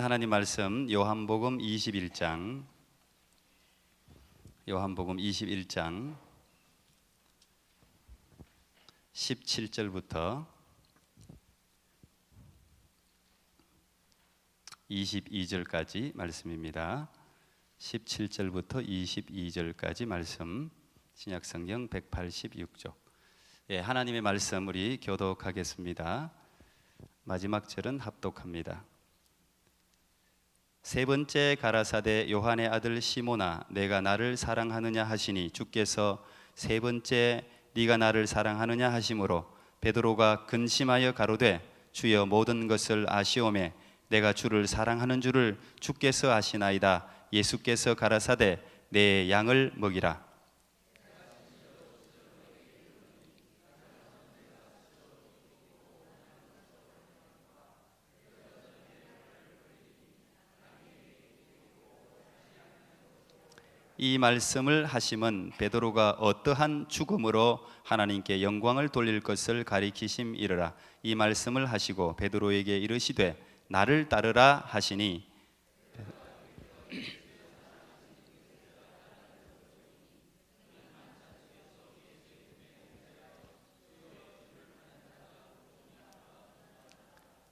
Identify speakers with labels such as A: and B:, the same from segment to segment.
A: 하나님 말씀 요한복음 21장 17절부터 22절까지 말씀입니다. 17절부터 22절까지 말씀, 신약성경 186쪽. 하나님의 말씀 우리 교독하겠습니다. 마지막 절은 합독합니다. 세 번째 가라사대 요한의 아들 시몬아, 내가 나를 사랑하느냐 하시니 주께서 세 번째 네가 나를 사랑하느냐 하심으로 베드로가 근심하여 가로되 주여 모든 것을 아시오매 내가 주를 사랑하는 줄을 주께서 아시나이다. 예수께서 가라사대 내 양을 먹이라. 이 말씀을 하심은 베드로가 어떠한 죽음으로 하나님께 영광을 돌릴 것을 가리키심이르라. 이 말씀을 하시고 베드로에게 이르시되 나를 따르라 하시니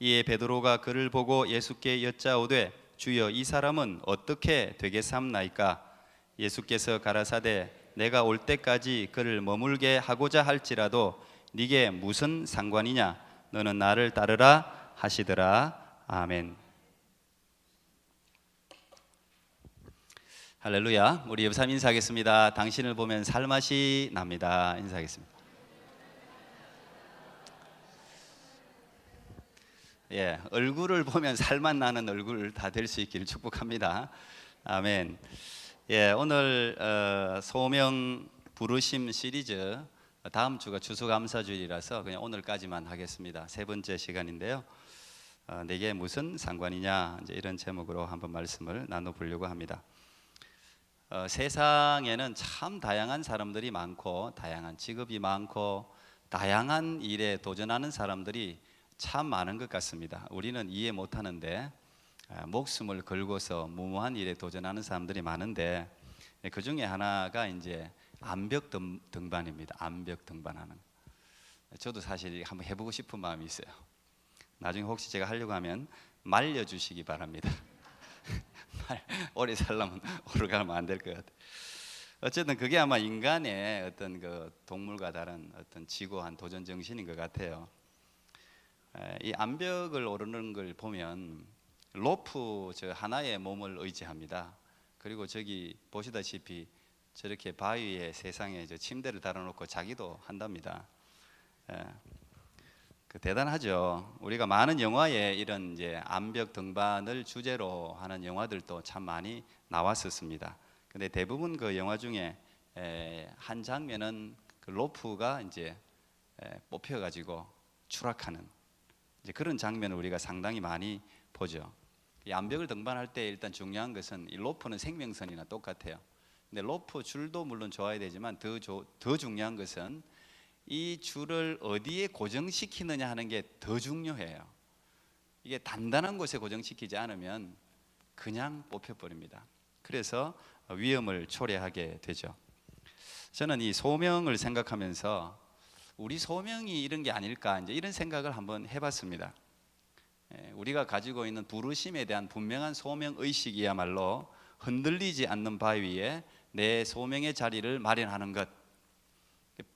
A: 이에 베드로가 그를 보고 예수께 여짜오되 주여 이 사람은 어떻게 되겠사옵나이까? 예수께서 가라사대 내가 올 때까지 그를 머물게 하고자 할지라도 네게 무슨 상관이냐? 너는 나를 따르라 하시더라. 아멘. 할렐루야. 우리 옆 사람 인사하겠습니다. 당신을 보면 살맛이 납니다. 인사하겠습니다. 얼굴을 보면 살맛 나는 얼굴 다 될 수 있기를 축복합니다. 아멘. 오늘 소명 부르심 시리즈 다음 주가 추수감사주일이라서 그냥 오늘까지만 하겠습니다. 세 번째 시간인데요. 내게 무슨 상관이냐, 이제 이런 제목으로 한번 말씀을 나눠보려고 합니다. 세상에는 참 다양한 사람들이 많고 다양한 직업이 많고 다양한 일에 도전하는 사람들이 참 많은 것 같습니다. 우리는 이해 못하는데 목숨을 걸고서 무모한 일에 도전하는 사람들이 많은데 그 중에 하나가 이제 암벽 등반입니다. 암벽 등반하는. 저도 사실 한번 해보고 싶은 마음이 있어요. 나중에 혹시 제가 하려고 하면 말려주시기 바랍니다. 오래 살려면 오래 가면 안 될 것 같아요. 어쨌든 그게 아마 인간의 어떤 그 동물과 다른 어떤 지고한 도전 정신인 것 같아요. 이 암벽을 오르는 걸 보면 로프 저 하나의 몸을 의지합니다. 그리고 저기 보시다시피 저렇게 바위에 세상에 저 침대를 달아놓고 자기도 한답니다. 대단하죠. 우리가 많은 영화에 이런 이제 암벽 등반을 주제로 하는 영화들도 참 많이 나왔었습니다. 근데 대부분 그 영화 중에 한 장면은 그 로프가 이제 뽑혀가지고 추락하는 이제 그런 장면을 우리가 상당히 많이 보죠. 이 암벽을 등반할 때 일단 중요한 것은 이 로프는 생명선이나 똑같아요. 근데 로프 줄도 물론 좋아야 되지만 더 중요한 것은 이 줄을 어디에 고정시키느냐 하는 게 더 중요해요. 이게 단단한 곳에 고정시키지 않으면 그냥 뽑혀버립니다. 그래서 위험을 초래하게 되죠. 저는 이 소명을 생각하면서 우리 소명이 이런 게 아닐까 이제 이런 생각을 한번 해봤습니다. 우리가 가지고 있는 부르심에 대한 분명한 소명 의식이야말로 흔들리지 않는 바위 위에 내 소명의 자리를 마련하는 것.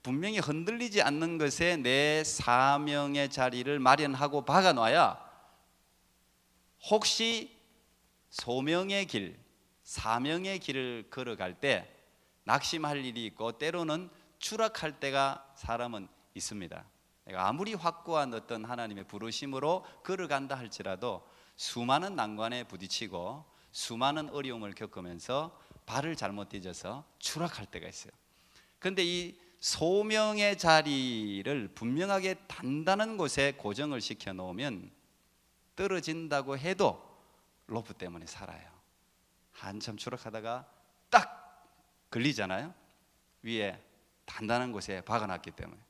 A: 분명히 흔들리지 않는 것에 내 사명의 자리를 마련하고 박아놔야 혹시 소명의 길, 사명의 길을 걸어갈 때 낙심할 일이 있고 때로는 추락할 때가 사람은 있습니다. 내가 아무리 확고한 어떤 하나님의 부르심으로 걸어간다 할지라도 수많은 난관에 부딪히고 수많은 어려움을 겪으면서 발을 잘못 디뎌서 추락할 때가 있어요. 그런데 이 소명의 자리를 분명하게 단단한 곳에 고정을 시켜 놓으면 떨어진다고 해도 로프 때문에 살아요. 한참 추락하다가 딱 걸리잖아요. 위에 단단한 곳에 박아놨기 때문에.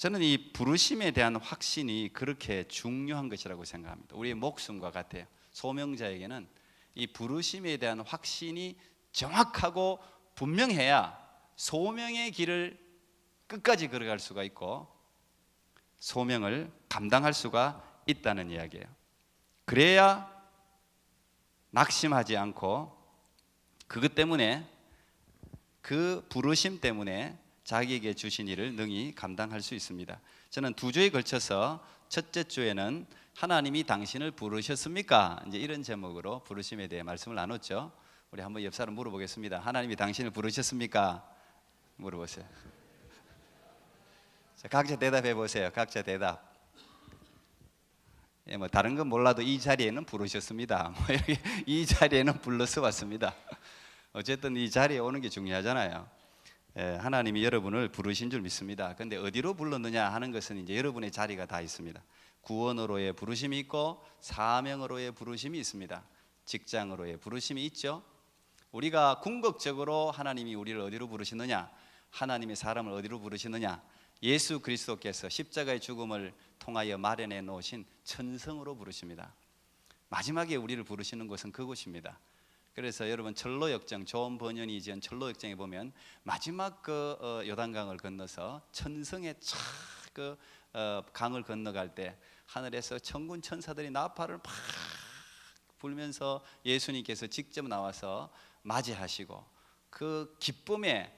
A: 저는 이 부르심에 대한 확신이 그렇게 중요한 것이라고 생각합니다. 우리의 목숨과 같아요. 소명자에게는 이 부르심에 대한 확신이 정확하고 분명해야 소명의 길을 끝까지 걸어갈 수가 있고 소명을 감당할 수가 있다는 이야기예요. 그래야 낙심하지 않고 그것 때문에, 그 부르심 때문에 자기에게 주신 일을 능히 감당할 수 있습니다. 저는 2주에 걸쳐서 첫째 주에는 하나님이 당신을 부르셨습니까? 이제 이런 제목으로 부르심에 대해 말씀을 나눴죠. 우리 한번 옆 사람 물어보겠습니다. 하나님이 당신을 부르셨습니까? 물어보세요. 자, 각자 대답해 보세요. 각자 대답. 뭐 다른 건 몰라도 이 자리에는 부르셨습니다. 뭐 이렇게 이 자리에는 불러서 왔습니다. 어쨌든 이 자리에 오는 게 중요하잖아요. 하나님이 여러분을 부르신 줄 믿습니다. 근데 어디로 불렀느냐 하는 것은 이제 여러분의 자리가 다 있습니다. 구원으로의 부르심이 있고 사명으로의 부르심이 있습니다. 직장으로의 부르심이 있죠. 우리가 궁극적으로 하나님이 우리를 어디로 부르시느냐, 하나님의 사람을 어디로 부르시느냐, 예수 그리스도께서 십자가의 죽음을 통하여 마련해 놓으신 천성으로 부르십니다. 마지막에 우리를 부르시는 곳은 그곳입니다. 그래서 여러분 철로역정, 존 버년이 지은 철로역정에 보면 마지막 그 요단강을 건너서 천성의 그 강을 건너갈 때 하늘에서 천군 천사들이 나팔을 팍 불면서 예수님께서 직접 나와서 맞이하시고 그 기쁨에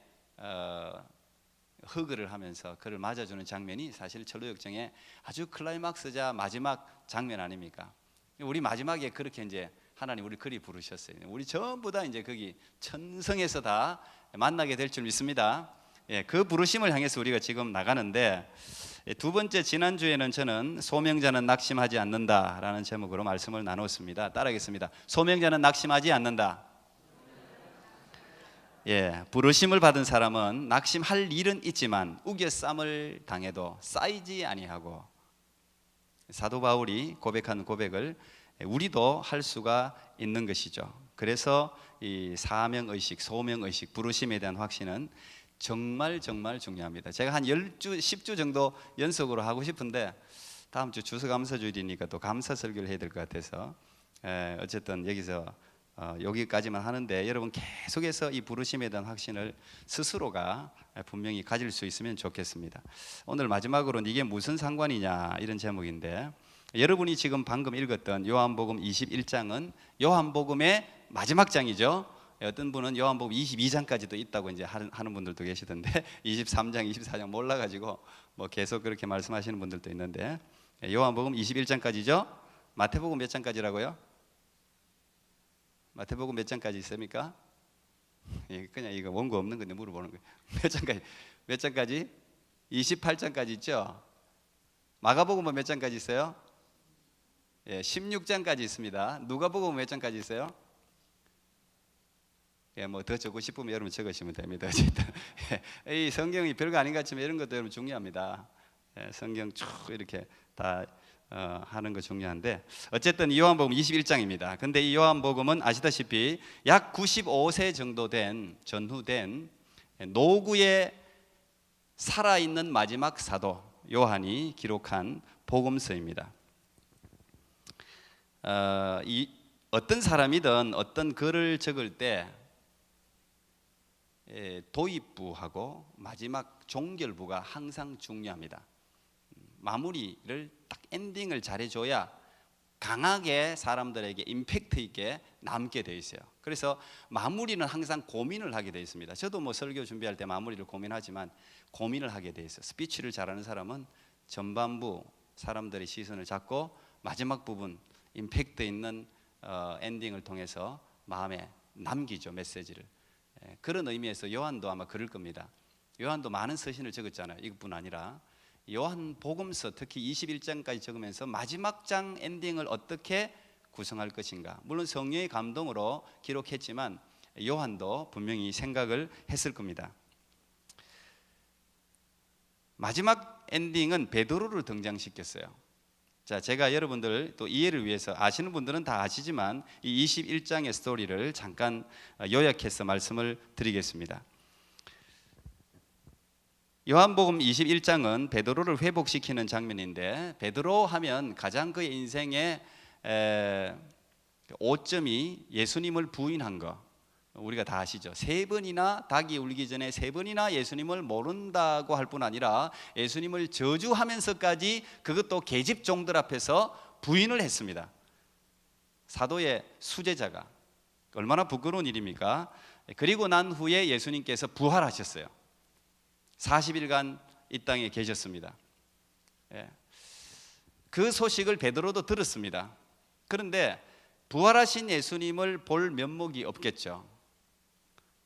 A: 허그를 하면서 그를 맞아주는 장면이 사실 철로역정의 아주 클라이막스자 마지막 장면 아닙니까? 우리 마지막에 그렇게 이제 하나님 우리 그리 부르셨어요. 우리 전부 다 이제 거기 천성에서 다 만나게 될 줄 믿습니다. 그 부르심을 향해서 우리가 지금 나가는데, 두 번째 지난주에는 저는 소명자는 낙심하지 않는다라는 제목으로 말씀을 나눴습니다. 따라하겠습니다. 소명자는 낙심하지 않는다. 부르심을 받은 사람은 낙심할 일은 있지만 우겨쌈을 당해도 쌓이지 아니하고, 사도 바울이 고백한 고백을 우리도 할 수가 있는 것이죠. 그래서 이 사명의식, 소명의식, 부르심에 대한 확신은 정말 중요합니다. 제가 한 10주, 10주 정도 연속으로 하고 싶은데 다음 주 추수감사주일이니까 또 감사 설교를 해야 될 것 같아서 어쨌든 여기서 여기까지만 하는데, 여러분 계속해서 이 부르심에 대한 확신을 스스로가 분명히 가질 수 있으면 좋겠습니다. 오늘 마지막으로는 이게 무슨 상관이냐 이런 제목인데, 여러분이 지금 방금 읽었던 요한복음 21장은 요한복음의 마지막 장이죠. 어떤 분은 요한복음 22장까지도 있다고 이제 하는 분들도 계시던데 23장, 24장 몰라가지고 뭐 계속 그렇게 말씀하시는 분들도 있는데, 요한복음 21장까지죠. 마태복음 몇 장까지라고요? 마태복음 몇 장까지 있습니까? 그냥 이거 원고 없는 건데 물어보는 거예요. 몇 장까지? 28장까지 있죠. 마가복음은 몇 장까지 있어요? 16장까지 있습니다. 누가복음 몇 장까지 있어요? 뭐 더 적고 싶으면 여러분 적으시면 됩니다. 이 성경이 별거 아닌 것 같지만 이런 것도 여러분 중요합니다. 성경 쭉 이렇게 다 하는 거 중요한데, 어쨌든 이 요한복음 21장입니다. 근데 이 요한복음은 아시다시피 약 95세 정도 된 전후된 노구에 살아있는 마지막 사도 요한이 기록한 복음서입니다. 어떤 사람이든 어떤 글을 적을 때 도입부하고 마지막 종결부가 항상 중요합니다. 마무리를 딱 엔딩을 잘해줘야 강하게 사람들에게 임팩트 있게 남게 돼 있어요. 그래서 마무리는 항상 고민을 하게 돼 있습니다. 저도 뭐 설교 준비할 때 마무리를 고민하지만 고민을 하게 돼 있어요. 스피치를 잘하는 사람은 전반부 사람들의 시선을 잡고 마지막 부분 임팩트 있는 엔딩을 통해서 마음에 남기죠, 메시지를. 그런 의미에서 요한도 아마 그럴 겁니다. 요한도 많은 서신을 적었잖아요. 이것뿐 아니라 요한 복음서 특히 21장까지 적으면서 마지막 장 엔딩을 어떻게 구성할 것인가, 물론 성령의 감동으로 기록했지만 요한도 분명히 생각을 했을 겁니다. 마지막 엔딩은 베드로를 등장시켰어요. 자, 제가 여러분들 또 이해를 위해서, 아시는 분들은 다 아시지만 이 21장의 스토리를 잠깐 요약해서 말씀을 드리겠습니다. 요한복음 21장은 베드로를 회복시키는 장면인데, 베드로 하면 가장 그의 인생의 오점이 예수님을 부인한 거, 우리가 다 아시죠. 3번이나 닭이 울기 전에 3번이나 예수님을 모른다고 할 뿐 아니라 예수님을 저주하면서까지, 그것도 계집종들 앞에서 부인을 했습니다. 사도의 수제자가 얼마나 부끄러운 일입니까? 그리고 난 후에 예수님께서 부활하셨어요. 40일간 이 땅에 계셨습니다. 그 소식을 베드로도 들었습니다. 그런데 부활하신 예수님을 볼 면목이 없겠죠.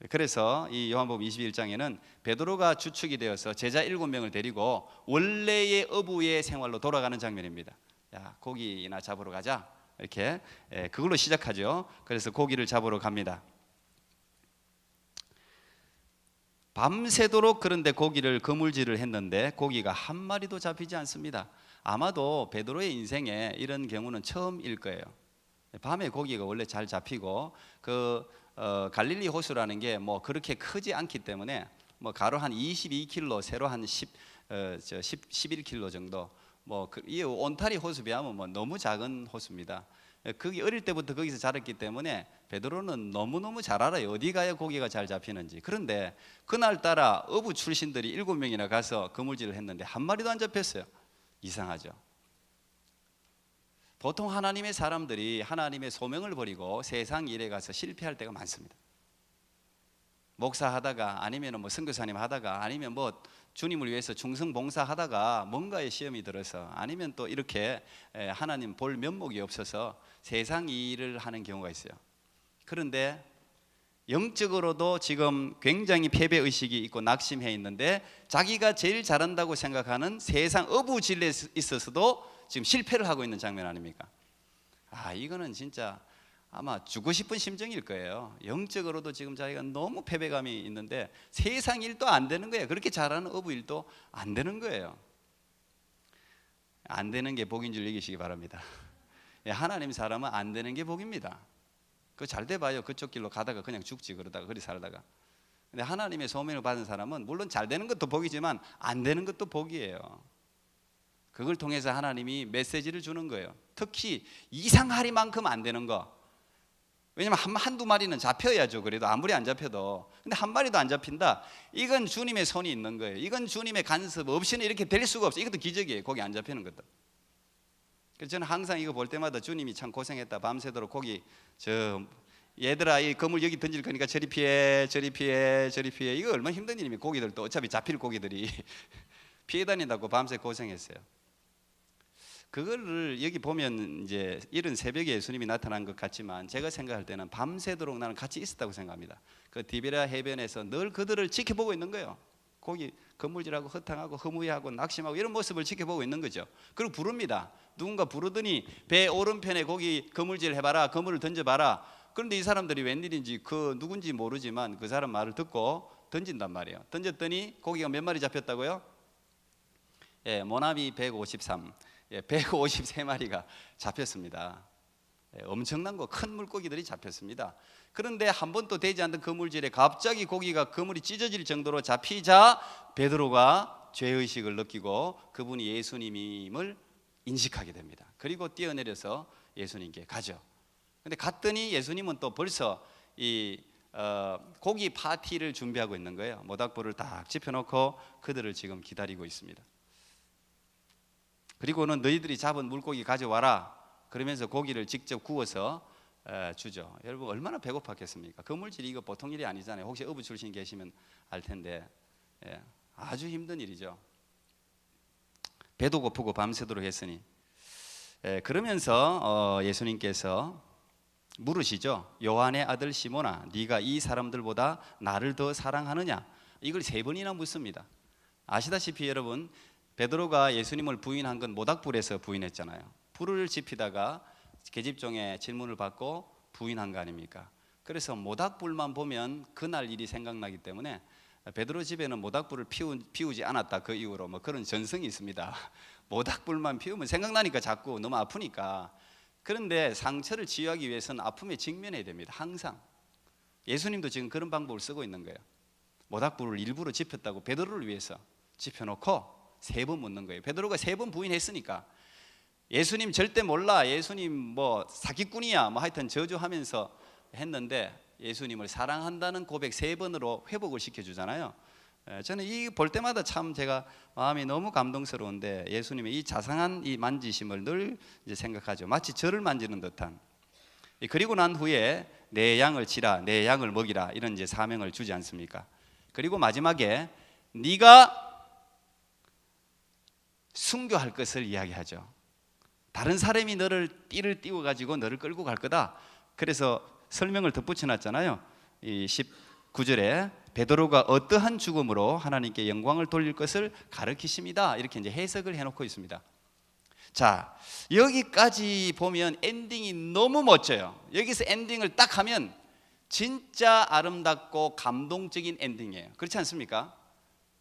A: 그래서 이 요한복음 21장에는 베드로가 주축이 되어서 제자 7명을 데리고 원래의 어부의 생활로 돌아가는 장면입니다. 야, 고기나 잡으러 가자, 이렇게 그걸로 시작하죠. 그래서 고기를 잡으러 갑니다. 밤새도록 그런데 고기를 그물질을 했는데 고기가 한 마리도 잡히지 않습니다. 아마도 베드로의 인생에 이런 경우는 처음일 거예요. 밤에 고기가 원래 잘 잡히고, 갈릴리 호수라는 게 뭐 그렇게 크지 않기 때문에 뭐 가로 한 22km, 세로 한 11km 정도, 이 온타리 호수 비하면 뭐 너무 작은 호수입니다. 거기 어릴 때부터 거기서 자랐기 때문에 베드로는 너무너무 잘 알아요. 어디 가야 고기가 잘 잡히는지. 그런데 그날따라 어부 출신들이 7명이나 가서 그물질을 했는데 한 마리도 안 잡혔어요. 이상하죠. 보통 하나님의 사람들이 하나님의 소명을 버리고 세상 일에 가서 실패할 때가 많습니다. 목사하다가, 아니면 뭐 선교사님 하다가, 아니면 뭐 주님을 위해서 충성 봉사하다가 뭔가의 시험이 들어서, 아니면 또 이렇게 하나님 볼 면목이 없어서 세상 일을 하는 경우가 있어요. 그런데 영적으로도 지금 굉장히 패배의식이 있고 낙심해 있는데, 자기가 제일 잘한다고 생각하는 세상 어부질에 있어서도 지금 실패를 하고 있는 장면 아닙니까? 이거는 진짜 아마 죽고 싶은 심정일 거예요. 영적으로도 지금 자기가 너무 패배감이 있는데 세상 일도 안 되는 거예요. 그렇게 잘하는 어부 일도 안 되는 거예요. 안 되는 게 복인 줄 여기시기 바랍니다. 하나님 사람은 안 되는 게 복입니다. 그거 잘 돼봐요. 그쪽 길로 가다가 그냥 죽지, 그러다가 그리 살다가. 근데 하나님의 소명을 받은 사람은 물론 잘 되는 것도 복이지만 안 되는 것도 복이에요. 그걸 통해서 하나님이 메시지를 주는 거예요. 특히 이상하리만큼 안 되는 거. 왜냐면 한두 마리는 잡혀야죠. 그래도 아무리 안 잡혀도. 근데 한 마리도 안 잡힌다. 이건 주님의 손이 있는 거예요. 이건 주님의 간섭 없이는 이렇게 될 수가 없어요. 이것도 기적이에요. 고기 안 잡히는 것도. 그래서 저는 항상 이거 볼 때마다 주님이 참 고생했다. 밤새도록 고기, 얘들아, 이 그물 여기 던질 거니까 저리 피해, 저리 피해, 저리 피해. 이거 얼마나 힘든 일입니까? 고기들도 어차피 잡힐 고기들이 피해 다닌다고 밤새 고생했어요. 그거를 여기 보면 이제 이른 새벽에 예수님이 나타난 것 같지만, 제가 생각할 때는 밤새도록 나는 같이 있었다고 생각합니다. 그 디베랴 해변에서 늘 그들을 지켜보고 있는 거예요. 거기 건물질하고 허탕하고 허무해하고 낙심하고 이런 모습을 지켜보고 있는 거죠. 그리고 부릅니다. 누군가 부르더니 배 오른편에 거기 거물질 해봐라, 거물을 던져봐라. 그런데 이 사람들이 웬일인지 그 누군지 모르지만 그 사람 말을 듣고 던진단 말이에요. 던졌더니 고기가 몇 마리 잡혔다고요? 모나미 153, 153마리가 잡혔습니다. 엄청난 거, 큰 물고기들이 잡혔습니다. 그런데 한 번도 되지 않던 그물질에 갑자기 고기가 그물이 찢어질 정도로 잡히자 베드로가 죄의식을 느끼고 그분이 예수님임을 인식하게 됩니다. 그리고 뛰어내려서 예수님께 가죠. 근데 갔더니 예수님은 또 벌써 이 고기 파티를 준비하고 있는 거예요. 모닥불을 딱 지펴놓고 그들을 지금 기다리고 있습니다. 그리고는 너희들이 잡은 물고기 가져와라, 그러면서 고기를 직접 구워서 주죠. 여러분 얼마나 배고팠겠습니까? 그물질이 이거 보통 일이 아니잖아요. 혹시 어부 출신 계시면 알 텐데 아주 힘든 일이죠. 배도 고프고 밤새도록 했으니. 그러면서 예수님께서 물으시죠. 요한의 아들 시몬아, 네가 이 사람들보다 나를 더 사랑하느냐? 이걸 3번이나 묻습니다. 아시다시피 여러분, 베드로가 예수님을 부인한 건 모닥불에서 부인했잖아요. 불을 지피다가 계집종의 질문을 받고 부인한 거 아닙니까? 그래서 모닥불만 보면 그날 일이 생각나기 때문에 베드로 집에는 모닥불을 피우지 않았다. 그 이후로 뭐 그런 전성이 있습니다. 모닥불만 피우면 생각나니까 자꾸 너무 아프니까. 그런데 상처를 치유하기 위해서는 아픔에 직면해야 됩니다. 항상. 예수님도 지금 그런 방법을 쓰고 있는 거예요. 모닥불을 일부러 지폈다고 베드로를 위해서. 짚어놓고 3번 묻는 거예요. 베드로가 3번 부인했으니까 예수님 절대 몰라, 예수님 뭐 사기꾼이야, 뭐 하여튼 저주하면서 했는데 예수님을 사랑한다는 고백 3번으로 회복을 시켜주잖아요. 저는 이 볼 때마다 참 제가 마음이 너무 감동스러운데, 예수님의 이 자상한 이 만지심을 늘 이제 생각하죠. 마치 저를 만지는 듯한. 그리고 난 후에 내 양을 치라, 내 양을 먹이라, 이런 이제 사명을 주지 않습니까? 그리고 마지막에 네가 순교할 것을 이야기하죠. 다른 사람이 너를 띠를 띄워 가지고 너를 끌고 갈 거다. 그래서 설명을 덧붙여 놨잖아요. 이 19절에 베드로가 어떠한 죽음으로 하나님께 영광을 돌릴 것을 가르치십니다. 이렇게 이제 해석을 해놓고 있습니다. 자, 여기까지 보면 엔딩이 너무 멋져요. 여기서 엔딩을 딱 하면 진짜 아름답고 감동적인 엔딩이에요. 그렇지 않습니까?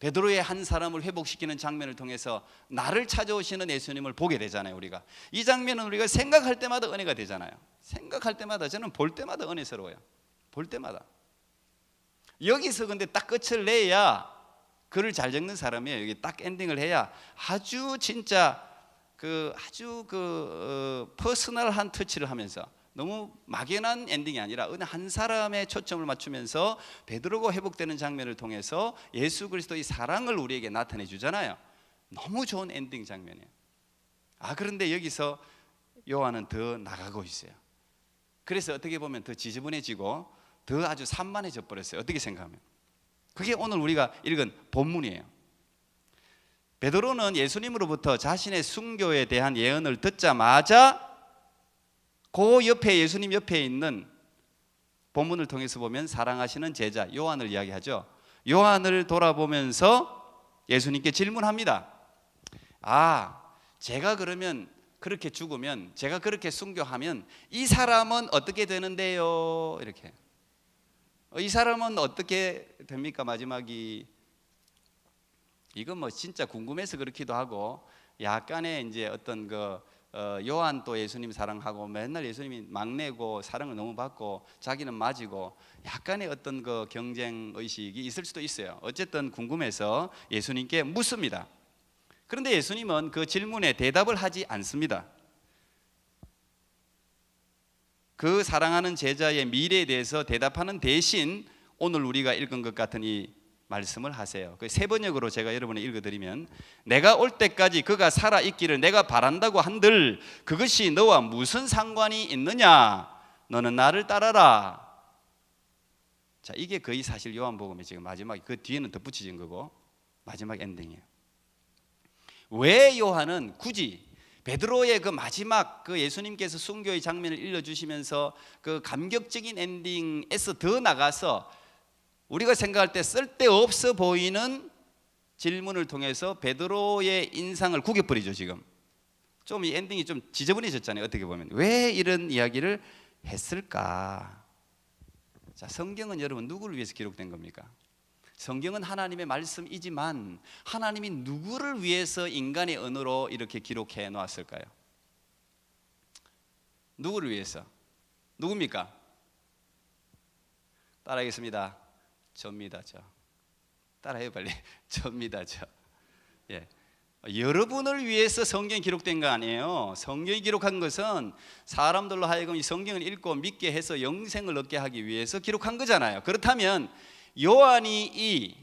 A: 베드로의 한 사람을 회복시키는 장면을 통해서 나를 찾아오시는 예수님을 보게 되잖아요. 우리가 이 장면은 우리가 생각할 때마다 은혜가 되잖아요. 생각할 때마다, 저는 볼 때마다 은혜스러워요. 볼 때마다. 여기서 근데 딱 끝을 내야, 글을 잘 적는 사람이에요. 여기 딱 엔딩을 해야 아주 진짜 아주 퍼스널한 터치를 하면서, 너무 막연한 엔딩이 아니라 어느 한 사람의 초점을 맞추면서 베드로가 회복되는 장면을 통해서 예수 그리스도의 사랑을 우리에게 나타내 주잖아요. 너무 좋은 엔딩 장면이에요. 그런데 여기서 요한은 더 나가고 있어요. 그래서 어떻게 보면 더 지저분해지고 더 아주 산만해져 버렸어요. 어떻게 생각하면? 그게 오늘 우리가 읽은 본문이에요. 베드로는 예수님으로부터 자신의 순교에 대한 예언을 듣자마자 그 옆에, 예수님 옆에 있는, 본문을 통해서 보면 사랑하시는 제자 요한을 이야기하죠. 요한을 돌아보면서 예수님께 질문합니다. 제가 그러면 그렇게 죽으면, 제가 그렇게 순교하면 이 사람은 어떻게 되는데요? 이렇게. 이 사람은 어떻게 됩니까? 마지막이. 이건 뭐 진짜 궁금해서 그렇기도 하고, 약간의 이제 어떤 요한 또 예수님 사랑하고 맨날 예수님이 막내고 사랑을 너무 받고 자기는 맞이고, 약간의 어떤 경쟁 의식이 있을 수도 있어요. 어쨌든 궁금해서 예수님께 묻습니다. 그런데 예수님은 그 질문에 대답을 하지 않습니다. 그 사랑하는 제자의 미래에 대해서 대답하는 대신 오늘 우리가 읽은 것 같은 이 말씀을 하세요. 그 세 번역으로 제가 여러분에 읽어드리면, 내가 올 때까지 그가 살아있기를 내가 바란다고 한들 그것이 너와 무슨 상관이 있느냐? 너는 나를 따라라. 자, 이게 거의 사실 요한복음의 지금 마지막, 그 뒤에는 덧붙여진 거고 마지막 엔딩이에요. 왜 요한은 굳이 베드로의 그 마지막 예수님께서 순교의 장면을 일러주시면서 그 감격적인 엔딩에서 더 나가서 우리가 생각할 때 쓸데없어 보이는 질문을 통해서 베드로의 인상을 구겨버리죠. 지금 좀 이 엔딩이 좀 지저분해졌잖아요. 어떻게 보면 왜 이런 이야기를 했을까? 자, 성경은 여러분 누구를 위해서 기록된 겁니까? 성경은 하나님의 말씀이지만 하나님이 누구를 위해서 인간의 언어로 이렇게 기록해 놓았을까요? 누구를 위해서? 누굽니까? 따라하겠습니다. 접니다. 저. 따라해요 빨리. 접니다. 저. 예. 여러분을 위해서 성경이 기록된 거 아니에요. 성경이 기록한 것은 사람들로 하여금 이 성경을 읽고 믿게 해서 영생을 얻게 하기 위해서 기록한 거잖아요. 그렇다면 요한이 이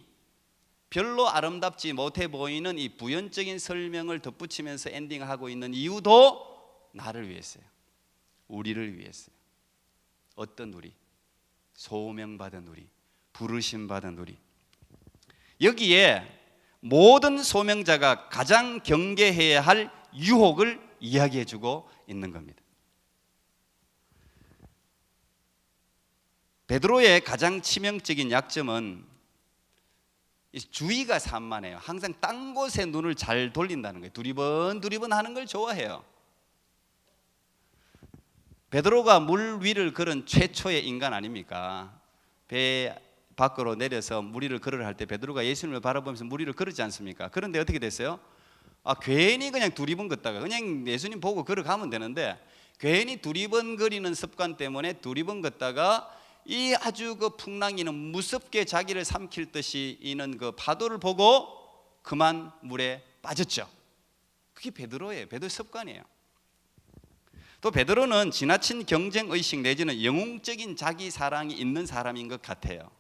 A: 별로 아름답지 못해 보이는 이 부연적인 설명을 덧붙이면서 엔딩하고 있는 이유도 나를 위해서요. 우리를 위해서요. 어떤 우리? 소명받은 우리, 부르심받은 우리. 여기에 모든 소명자가 가장 경계해야 할 유혹을 이야기해주고 있는 겁니다. 베드로의 가장 치명적인 약점은 주의가 산만해요. 항상 딴 곳에 눈을 잘 돌린다는 거예요. 두리번 하는 걸 좋아해요. 베드로가 물 위를 걸은 최초의 인간 아닙니까? 배 밖으로 내려서 물 위를 걸으려 할 때 베드로가 예수님을 바라보면서 물 위를 걸었지 않습니까? 그런데 어떻게 됐어요? 괜히 그냥 두리번 걷다가 그냥 예수님 보고 걸어가면 되는데 괜히 두리번거리는 습관 때문에 두리번 걷다가 이 아주 그 풍랑이는 무섭게 자기를 삼킬 듯이 이는 그 파도를 보고 그만 물에 빠졌죠. 그게 베드로예요. 베드로의 습관이에요. 또 베드로는 지나친 경쟁의식 내지는 영웅적인 자기 사랑이 있는 사람인 것 같아요.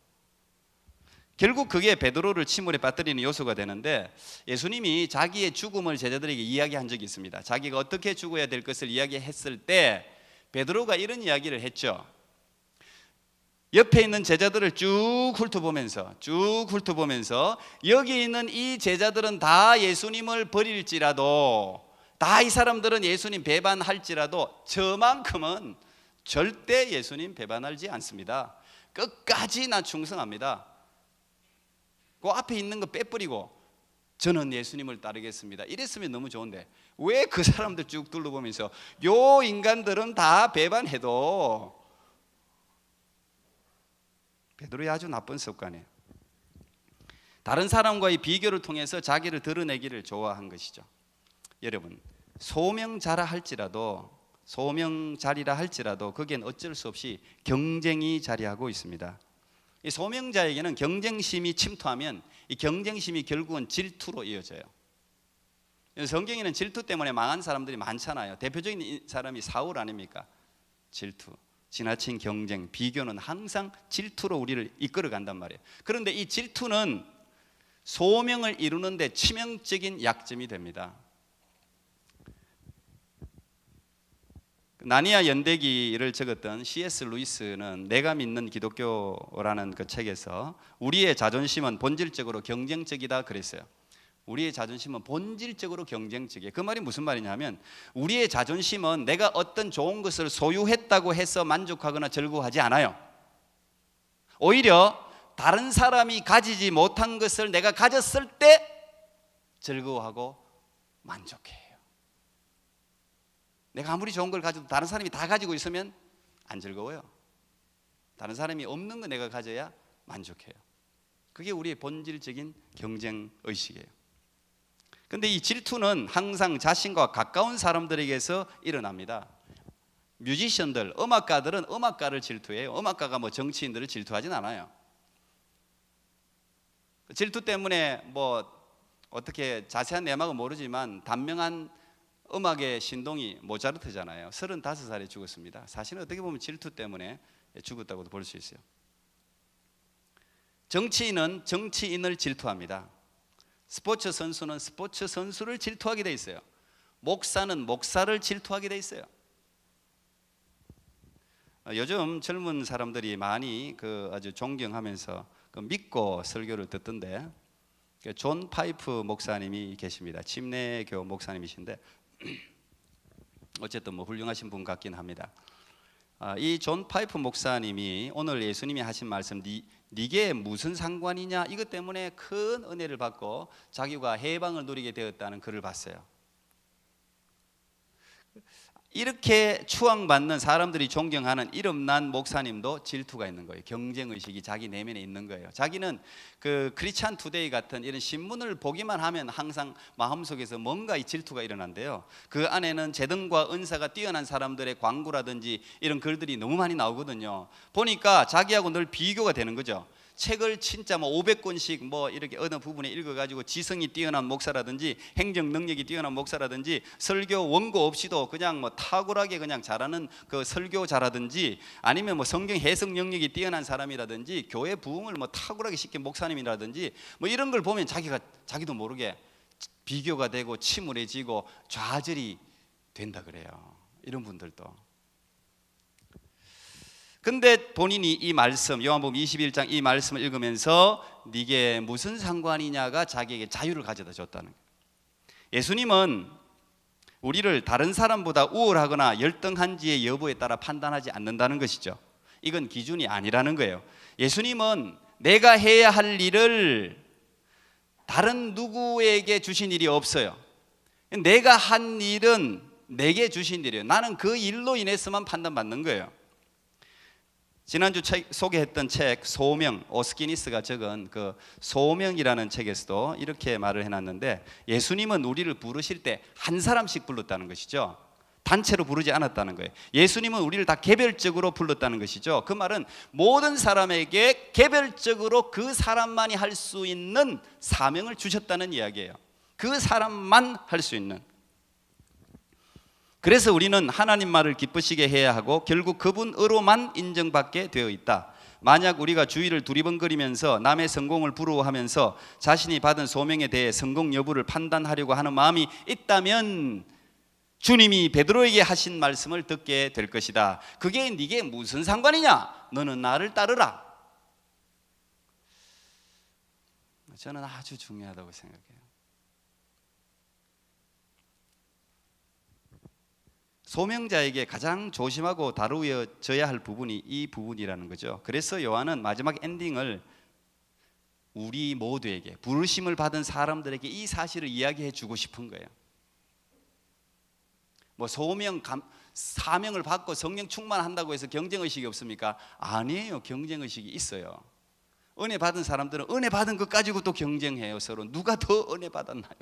A: 결국 그게 베드로를 침몰에 빠뜨리는 요소가 되는데, 예수님이 자기의 죽음을 제자들에게 이야기한 적이 있습니다. 자기가 어떻게 죽어야 될 것을 이야기했을 때 베드로가 이런 이야기를 했죠. 옆에 있는 제자들을 쭉 훑어보면서 여기 있는 이 제자들은 다 예수님을 버릴지라도, 다 이 사람들은 예수님 배반할지라도 저만큼은 절대 예수님 배반하지 않습니다. 끝까지 나 충성합니다. 그 앞에 있는 거 빼버리고 저는 예수님을 따르겠습니다. 이랬으면 너무 좋은데 왜 그 사람들 쭉 둘러보면서 요 인간들은 다 배반해도, 베드로의 아주 나쁜 습관이에요. 다른 사람과의 비교를 통해서 자기를 드러내기를 좋아한 것이죠. 여러분, 소명자라 할지라도 거기엔 어쩔 수 없이 경쟁이 자리하고 있습니다. 이 소명자에게는 경쟁심이 침투하면 이 경쟁심이 결국은 질투로 이어져요. 성경에는 질투 때문에 망한 사람들이 많잖아요. 대표적인 사람이 사울 아닙니까? 질투, 지나친 경쟁, 비교는 항상 질투로 우리를 이끌어 간단 말이에요. 그런데 이 질투는 소명을 이루는 데 치명적인 약점이 됩니다. 나니아 연대기를 적었던 C.S. 루이스는 내가 믿는 기독교라는 그 책에서 우리의 자존심은 본질적으로 경쟁적이다 그랬어요. 우리의 자존심은 본질적으로 경쟁적이에요. 그 말이 무슨 말이냐면, 우리의 자존심은 내가 어떤 좋은 것을 소유했다고 해서 만족하거나 즐거워하지 않아요. 오히려 다른 사람이 가지지 못한 것을 내가 가졌을 때 즐거워하고 만족해요. 내가 아무리 좋은 걸 가져도 다른 사람이 다 가지고 있으면 안 즐거워요. 다른 사람이 없는 거 내가 가져야 만족해요. 그게 우리의 본질적인 경쟁의식이에요. 그런데 이 질투는 항상 자신과 가까운 사람들에게서 일어납니다. 뮤지션들, 음악가들은 음악가를 질투해요. 음악가가 뭐 정치인들을 질투하진 않아요. 질투 때문에 뭐 어떻게 자세한 내막은 모르지만 단명한 음악의 신동이 모차르트잖아요. 35살에 죽었습니다. 사실은 어떻게 보면 질투 때문에 죽었다고도 볼 수 있어요. 정치인은 정치인을 질투합니다. 스포츠 선수는 스포츠 선수를 질투하게 돼 있어요. 목사는 목사를 질투하게 돼 있어요. 요즘 젊은 사람들이 많이 아주 존경하면서 믿고 설교를 듣던데, 존 파이프 목사님이 계십니다. 침례교 목사님이신데 어쨌든 뭐 훌륭하신 분 같긴 합니다. 이 존 파이프 목사님이 오늘 예수님이 하신 말씀, 니게 무슨 상관이냐, 이것 때문에 큰 은혜를 받고 자기가 해방을 누리게 되었다는 글을 봤어요. 이렇게 추앙받는, 사람들이 존경하는 이름난 목사님도 질투가 있는 거예요. 경쟁의식이 자기 내면에 있는 거예요. 자기는 그 크리스찬 투데이 같은 이런 신문을 보기만 하면 항상 마음속에서 뭔가 이 질투가 일어난대요. 그 안에는 재능과 은사가 뛰어난 사람들의 광고라든지 이런 글들이 너무 많이 나오거든요. 보니까 자기하고 늘 비교가 되는 거죠. 책을 진짜 뭐 500권씩 뭐 이렇게 어느 부분에 읽어가지고 지성이 뛰어난 목사라든지 행정 능력이 뛰어난 목사라든지 설교 원고 없이도 그냥 뭐 탁월하게 그냥 잘하는 그 설교자라든지, 아니면 뭐 성경 해석 능력이 뛰어난 사람이라든지 교회 부흥을 뭐 탁월하게 시킨 목사님이라든지 뭐 이런 걸 보면 자기도 모르게 비교가 되고 침울해지고 좌절이 된다 그래요. 이런 분들도. 근데 본인이 이 말씀, 요한복음 21장 이 말씀을 읽으면서 네게 무슨 상관이냐가 자기에게 자유를 가져다 줬다는 거예요. 예수님은 우리를 다른 사람보다 우월하거나 열등한지의 여부에 따라 판단하지 않는다는 것이죠. 이건 기준이 아니라는 거예요. 예수님은 내가 해야 할 일을 다른 누구에게 주신 일이 없어요. 내가 한 일은 내게 주신 일이에요. 나는 그 일로 인해서만 판단받는 거예요. 지난주 소개했던 책 소명, 오스키니스가 적은 그 소명이라는 책에서도 이렇게 말을 해놨는데, 예수님은 우리를 부르실 때 한 사람씩 불렀다는 것이죠. 단체로 부르지 않았다는 거예요. 예수님은 우리를 다 개별적으로 불렀다는 것이죠. 그 말은 모든 사람에게 개별적으로 그 사람만이 할 수 있는 사명을 주셨다는 이야기예요. 그 사람만 할 수 있는. 그래서 우리는 하나님 말을 기쁘시게 해야 하고 결국 그분으로만 인정받게 되어 있다. 만약 우리가 주위를 두리번거리면서 남의 성공을 부러워하면서 자신이 받은 소명에 대해 성공 여부를 판단하려고 하는 마음이 있다면 주님이 베드로에게 하신 말씀을 듣게 될 것이다. 그게 네게 무슨 상관이냐? 너는 나를 따르라. 저는 아주 중요하다고 생각해요. 소명자에게 가장 조심하고 다루어져야 할 부분이 이 부분이라는 거죠. 그래서 요한은 마지막 엔딩을 우리 모두에게, 부르심을 받은 사람들에게 이 사실을 이야기해 주고 싶은 거예요. 뭐 사명을 받고 성령 충만한다고 해서 경쟁의식이 없습니까? 아니에요. 경쟁의식이 있어요. 은혜 받은 사람들은 은혜 받은 것 가지고 또 경쟁해요. 서로 누가 더 은혜 받았나요?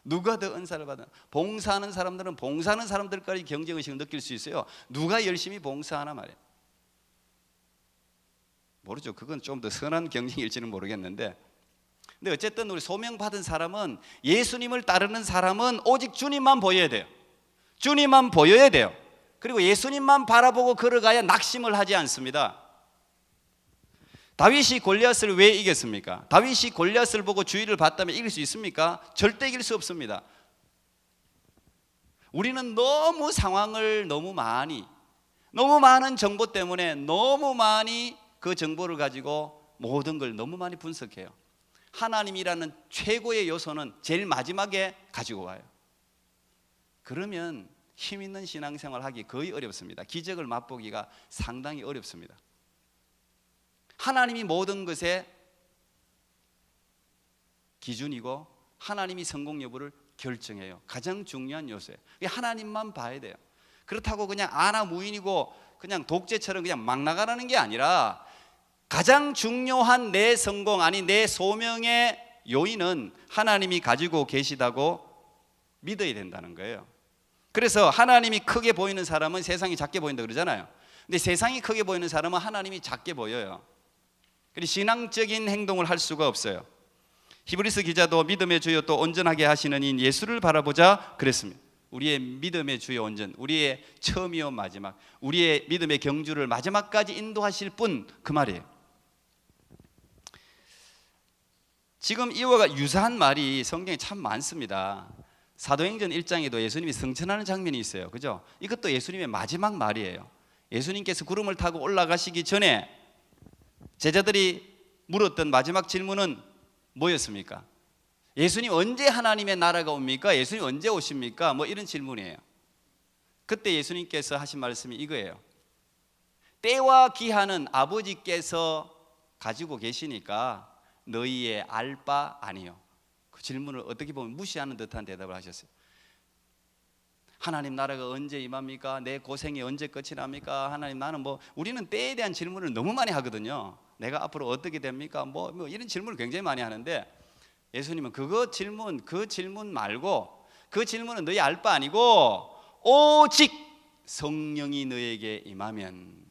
A: 누가 더 은사를 받았나요? 봉사하는 사람들은 봉사하는 사람들까지 경쟁의식을 느낄 수 있어요. 누가 열심히 봉사하나 말이에요. 모르죠. 그건 좀 더 선한 경쟁일지는 모르겠는데, 근데 어쨌든 우리 소명 받은 사람은, 예수님을 따르는 사람은 오직 주님만 보여야 돼요. 주님만 보여야 돼요. 그리고 예수님만 바라보고 걸어가야 낙심을 하지 않습니다. 다윗이 골리앗을 왜 이겼습니까? 다윗이 골리앗을 보고 주의를 받다면 이길 수 있습니까? 절대 이길 수 없습니다. 우리는 너무 상황을 너무 많은 정보 때문에 너무 많이 그 정보를 가지고 모든 걸 너무 많이 분석해요. 하나님이라는 최고의 요소는 제일 마지막에 가지고 와요. 그러면 힘 있는 신앙생활 하기 거의 어렵습니다. 기적을 맛보기가 상당히 어렵습니다. 하나님이 모든 것의 기준이고 하나님이 성공 여부를 결정해요. 가장 중요한 요소예요. 하나님만 봐야 돼요. 그렇다고 그냥 아나무인이고 그냥 독재처럼 그냥 막 나가라는 게 아니라, 가장 중요한 내 성공, 아니 내 소명의 요인은 하나님이 가지고 계시다고 믿어야 된다는 거예요. 그래서 하나님이 크게 보이는 사람은 세상이 작게 보인다 그러잖아요. 근데 세상이 크게 보이는 사람은 하나님이 작게 보여요. 그리고 신앙적인 행동을 할 수가 없어요. 히브리서 기자도 믿음의 주요 또 온전하게 하시는 인 예수를 바라보자 그랬습니다. 우리의 믿음의 주요 온전, 우리의 처음이요 마지막, 우리의 믿음의 경주를 마지막까지 인도하실 분, 그 말이에요. 지금 이와 유사한 말이 성경에 참 많습니다. 사도행전 1장에도 예수님이 승천하는 장면이 있어요. 그죠? 이것도 예수님의 마지막 말이에요. 예수님께서 구름을 타고 올라가시기 전에 제자들이 물었던 마지막 질문은 뭐였습니까? 예수님 언제 하나님의 나라가 옵니까? 예수님 언제 오십니까? 뭐 이런 질문이에요. 그때 예수님께서 하신 말씀이 이거예요. 때와 기한은 아버지께서 가지고 계시니까 너희의 알 바 아니요. 그 질문을 어떻게 보면 무시하는 듯한 대답을 하셨어요. 하나님 나라가 언제 임합니까? 내 고생이 언제 끝이 납니까? 하나님, 나는 우리는 때에 대한 질문을 너무 많이 하거든요. 내가 앞으로 어떻게 됩니까? 뭐 이런 질문을 굉장히 많이 하는데, 예수님은 그 질문 말고, 그 질문은 너희 알 바 아니고 오직 성령이 너에게 임하면,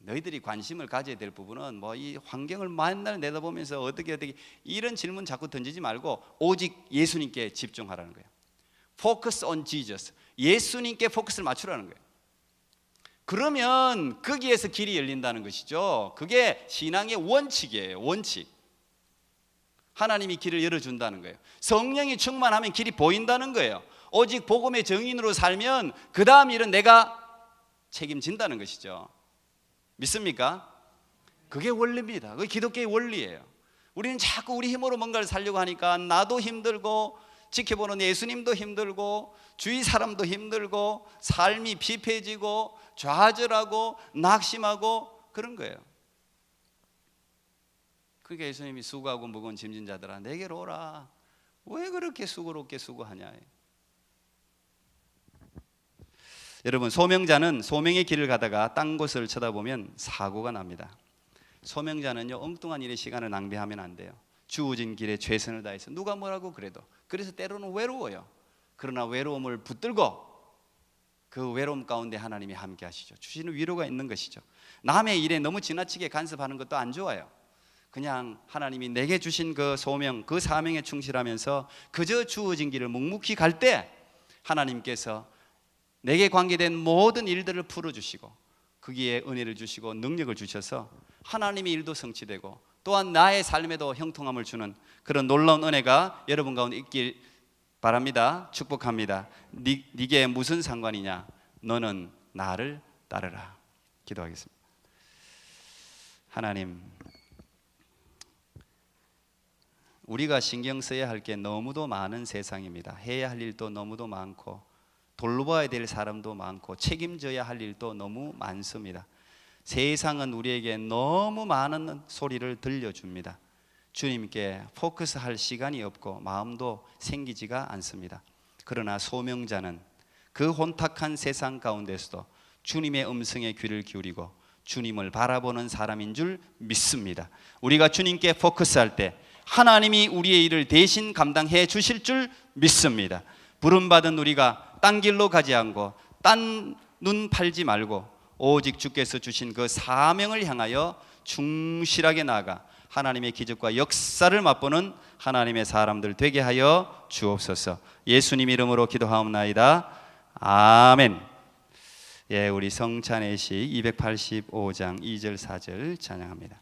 A: 너희들이 관심을 가져야 될 부분은 이 환경을 맨날 내다보면서 어떻게 이런 질문 자꾸 던지지 말고 오직 예수님께 집중하라는 거예요. Focus on Jesus. 예수님께 포커스를 맞추라는 거예요. 그러면 거기에서 길이 열린다는 것이죠. 그게 신앙의 원칙이에요. 원칙. 하나님이 길을 열어준다는 거예요. 성령이 충만하면 길이 보인다는 거예요. 오직 복음의 증인으로 살면 그 다음 일은 내가 책임진다는 것이죠. 믿습니까? 그게 원리입니다. 그게 기독교의 원리예요. 우리는 자꾸 우리 힘으로 뭔가를 살려고 하니까 나도 힘들고, 지켜보는 예수님도 힘들고, 주위 사람도 힘들고, 삶이 비폐해지고 좌절하고 낙심하고 그런 거예요. 그러니까 예수님이 수고하고 무거운 짐진 자들아 내게로 오라. 왜 그렇게 수고롭게 수고하냐. 여러분, 소명자는 소명의 길을 가다가 딴 곳을 쳐다보면 사고가 납니다. 소명자는요, 엉뚱한 일에 시간을 낭비하면 안 돼요. 주어진 길에 최선을 다해서 누가 뭐라고 그래도. 그래서 때로는 외로워요. 그러나 외로움을 붙들고 그 외로움 가운데 하나님이 함께 하시죠. 주시는 위로가 있는 것이죠. 남의 일에 너무 지나치게 간섭하는 것도 안 좋아요. 그냥 하나님이 내게 주신 그 소명, 그 사명에 충실하면서 그저 주어진 길을 묵묵히 갈 때 하나님께서 내게 관계된 모든 일들을 풀어주시고 거기에 은혜를 주시고 능력을 주셔서 하나님의 일도 성취되고 또한 나의 삶에도 형통함을 주는 그런 놀라운 은혜가 여러분 가운데 있길 바랍니다. 축복합니다. 네게 무슨 상관이냐? 너는 나를 따르라. 기도하겠습니다. 하나님, 우리가 신경 써야 할 게 너무도 많은 세상입니다. 해야 할 일도 너무도 많고 돌봐야 될 사람도 많고 책임져야 할 일도 너무 많습니다. 세상은 우리에게 너무 많은 소리를 들려줍니다. 주님께 포커스할 시간이 없고 마음도 생기지가 않습니다. 그러나 소명자는 그 혼탁한 세상 가운데서도 주님의 음성에 귀를 기울이고 주님을 바라보는 사람인 줄 믿습니다. 우리가 주님께 포커스할 때 하나님이 우리의 일을 대신 감당해 주실 줄 믿습니다. 부름받은 우리가 딴 길로 가지 않고 딴 눈 팔지 말고 오직 주께서 주신 그 사명을 향하여 충실하게 나아가 하나님의 기적과 역사를 맛보는 하나님의 사람들 되게 하여 주옵소서. 예수님 이름으로 기도하옵나이다. 아멘. 예, 우리 성찬예식 285장 2절 4절 찬양합니다.